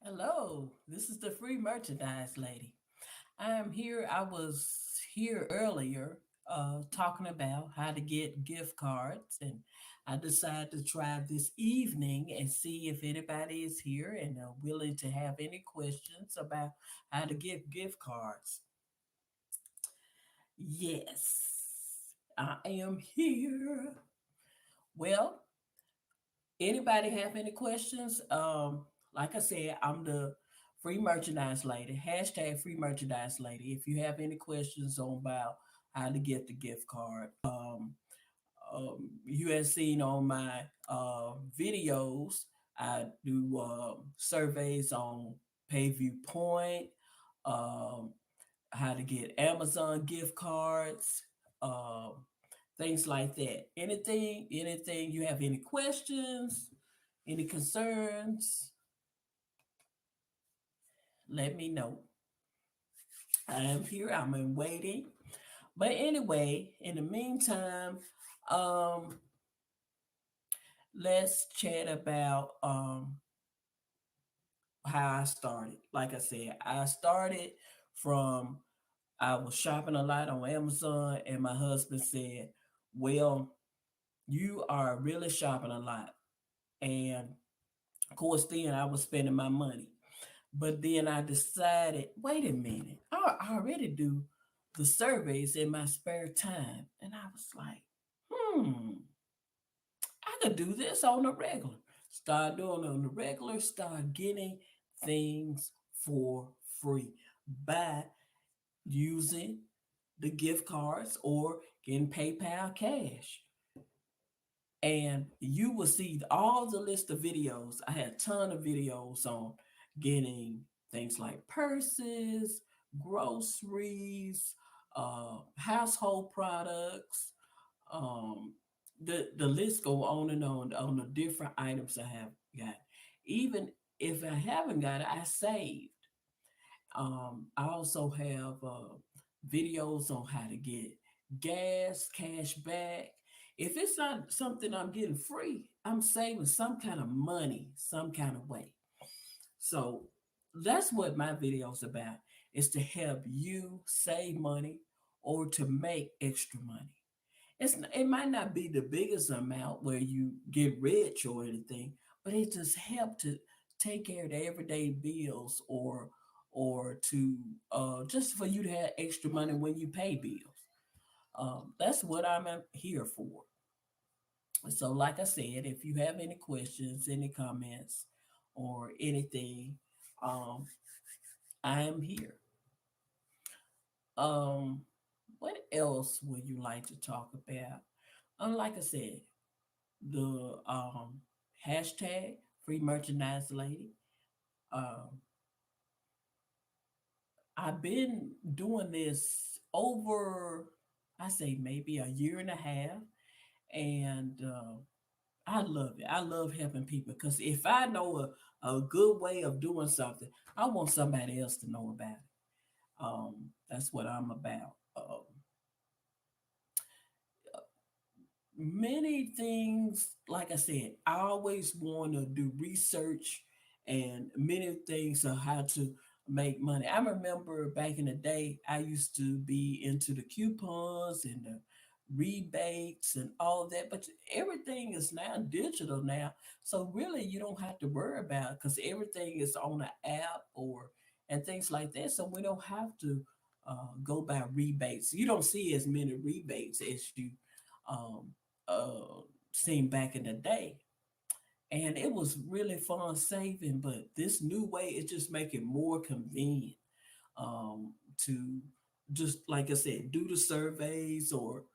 Hello, this is the free merchandise lady. I am here. I was here earlier talking about how to get gift cards, and I decided to try this evening and see if anybody is here and willing to have any questions about how to get gift cards. Yes, I am here. Well, anybody have any questions? Like I said, I'm the free merchandise lady. Hashtag free merchandise lady. If you have any questions on about how to get the gift card, you have seen on my videos, I do surveys on Payview Point, um, how to get Amazon gift cards, um, things like that. Anything you have any questions, any concerns, let me know. I am here. I'm in waiting. But anyway, in the meantime, um, let's chat about how I started. Like I said, I started from I was shopping a lot on Amazon, and my husband said, "Well, you are really shopping a lot." And of course, then I was spending my money. But then I decided, wait a minute, I already do the surveys in my spare time. And I was like, hmm, I could do this on the regular. Start doing it on the regular, start getting things for free by using the gift cards or getting PayPal cash. And you will see all the list of videos. I had a ton of videos on getting things like purses, groceries, household products. Um, the list go on the different items I have got. Even if I haven't got it, I saved. I also have videos on how to get gas, cash back. If it's not something I'm getting free, I'm saving some kind of money, some kind of way. So that's what my video's about, is to help you save money or to make extra money. It might not be the biggest amount where you get rich or anything, but it just help to take care of the everyday bills or to just for you to have extra money when you pay bills. That's what I'm here for. So, like I said, if you have any questions, any comments, or anything, um, I am here. Um, what else would you like to talk about? Like I said, the hashtag free merchandise lady. Um, I've been doing this over, I say maybe a year and a half, and I love it. I love helping people because if I know a good way of doing something, I want somebody else to know about it. That's what I'm about. Many things, like I said, I always want to do research and many things of how to make money. I remember back in the day, I used to be into the coupons and the rebates and all of that, but everything is now digital now. So really you don't have to worry about it because everything is on an app or and things like that. So we don't have to go by rebates. You don't see as many rebates as you um, uh, seen back in the day. And it was really fun saving, but this new way it just make it more convenient to just like I said, do the surveys or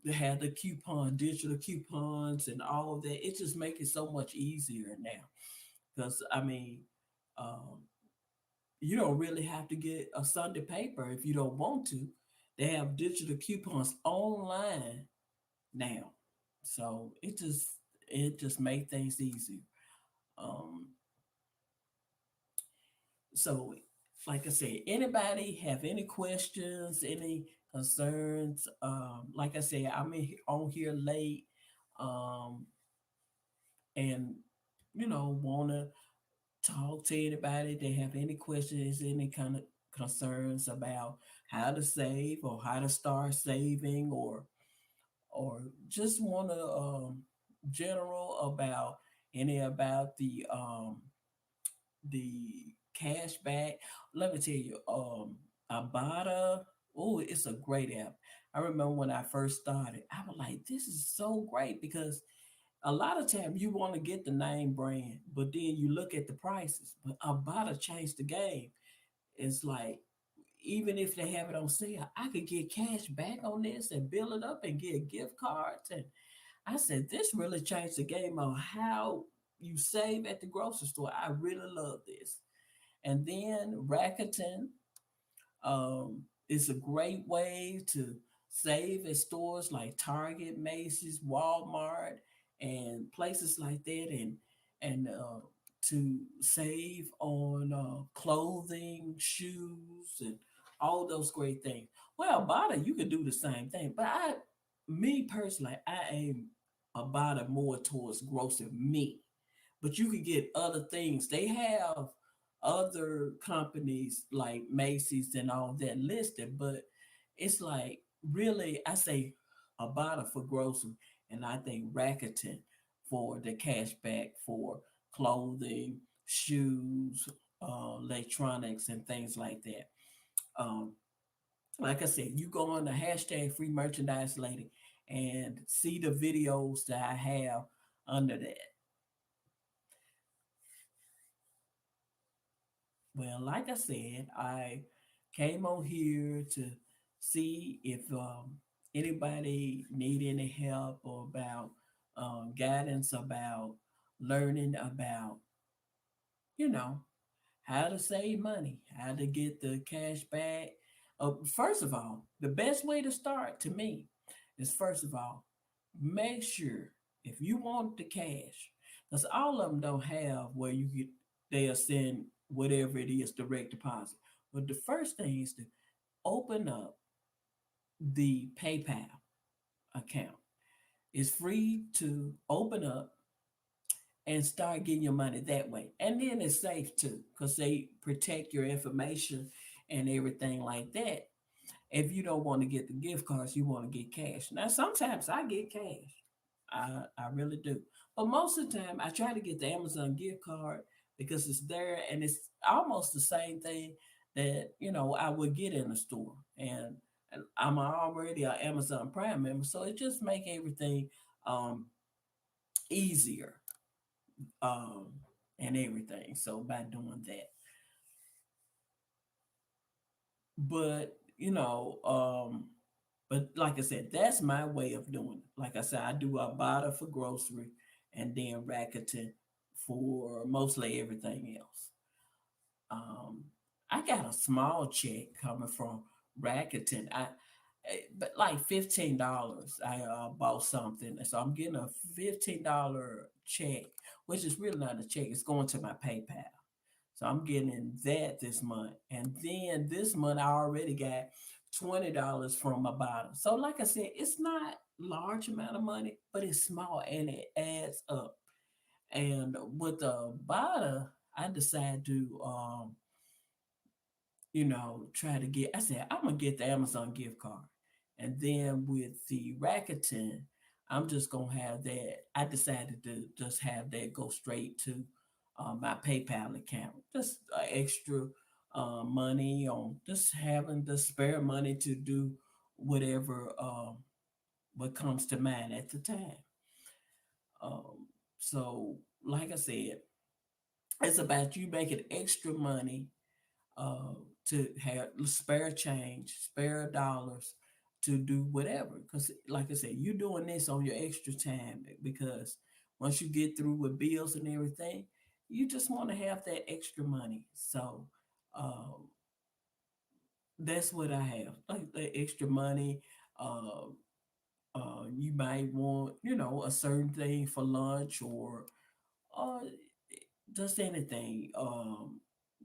they have the digital coupons and all of that. It just make it so much easier now. Because I mean, um, you don't really have to get a Sunday paper if you don't want to. They have digital coupons online now. So it just made things easier. Um, so like I said, anybody have any questions, any concerns? Like I said, on here late, um, and wanna talk to anybody. They have any questions, any kind of concerns about how to save or how to start saving, or just want to general about any about the cash back. Let me tell you, Ibotta, oh, it's a great app. I remember when I first started, I was like, this is so great because a lot of time you want to get the name brand, but then you look at the prices. But Ibotta changed the game. It's like, even if they have it on sale, I could get cash back on this and build it up and get gift cards. And I said, this really changed the game on how you save at the grocery store. I really love this. And then Rackington, it's a great way to save at stores like Target, Macy's, Walmart, and places like that, and to save on clothing, shoes, and all those great things. Well, Bada, you could do the same thing, but me personally, I aim about it more towards grocery me, but you could get other things. They have other companies like Macy's and all that listed, but it's like really, I say Ibotta for grocery, and I think Rakuten for the cashback for clothing, shoes, electronics, and things like that. Um, like I said, you go on the hashtag free merchandise lady and see the videos that I have under that. Well, like I said, I came on here to see if anybody need any help or about guidance about learning about, you know, how to save money, how to get the cash back. First of all, the best way to start to me is first of all, make sure if you want the cash, because all of them don't have where you get they'll send whatever it is direct deposit. But the first thing is to open up the PayPal account. It's free to open up and start getting your money that way. And then it's safe too, because they protect your information and everything like that. If you don't want to get the gift cards, you want to get cash. Now, sometimes I get cash. I really do. But most of the time, I try to get the Amazon gift card because it's there and it's almost the same thing that, I would get in the store. And I'm already an Amazon Prime member, so it just make everything um, easier um, and everything. So by doing that, but but like I said, that's my way of doing it. Like I said, I do Ibotta for grocery and then Rakuten for mostly everything else. Um, I got a small check coming from Rakuten. But like $15. I bought something, and so I'm getting a $15 check, which is really not a check. It's going to my PayPal. So I'm getting that this month. And then this month I already got $20 from my bottom. So like I said, it's not large amount of money, but it's small and it adds up. And with the bottom, I decided to try to get I said I'm gonna get the Amazon gift card. And then with the Rakuten, I'm just gonna have that. I decided to just have that go straight to my PayPal account. Just extra money on just having the spare money to do whatever what comes to mind at the time. Um, so, like I said, it's about you making extra money uh, to have spare change, spare dollars to do whatever. Because, like I said, you're doing this on your extra time because once you get through with bills and everything, you just want to have that extra money. So um, that's what I have, like the extra money. Uh, you might want, a certain thing for lunch or uh, just anything.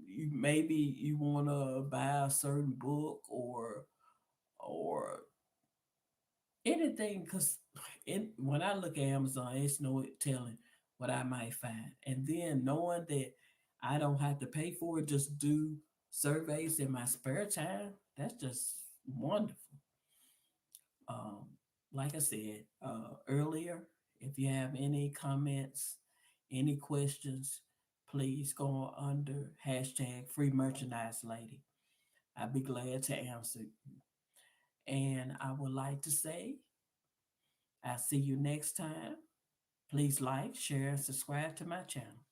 Maybe you want to buy a certain book or anything, because when I look at Amazon, it's no telling what I might find, and then knowing that I don't have to pay for it, just do surveys in my spare time. That's just wonderful. Um, like I said earlier, if you have any comments, any questions, please go on under hashtag free merchandise lady. I'd be glad to answer. And I would like to say, I'll see you next time. Please like, share, and subscribe to my channel.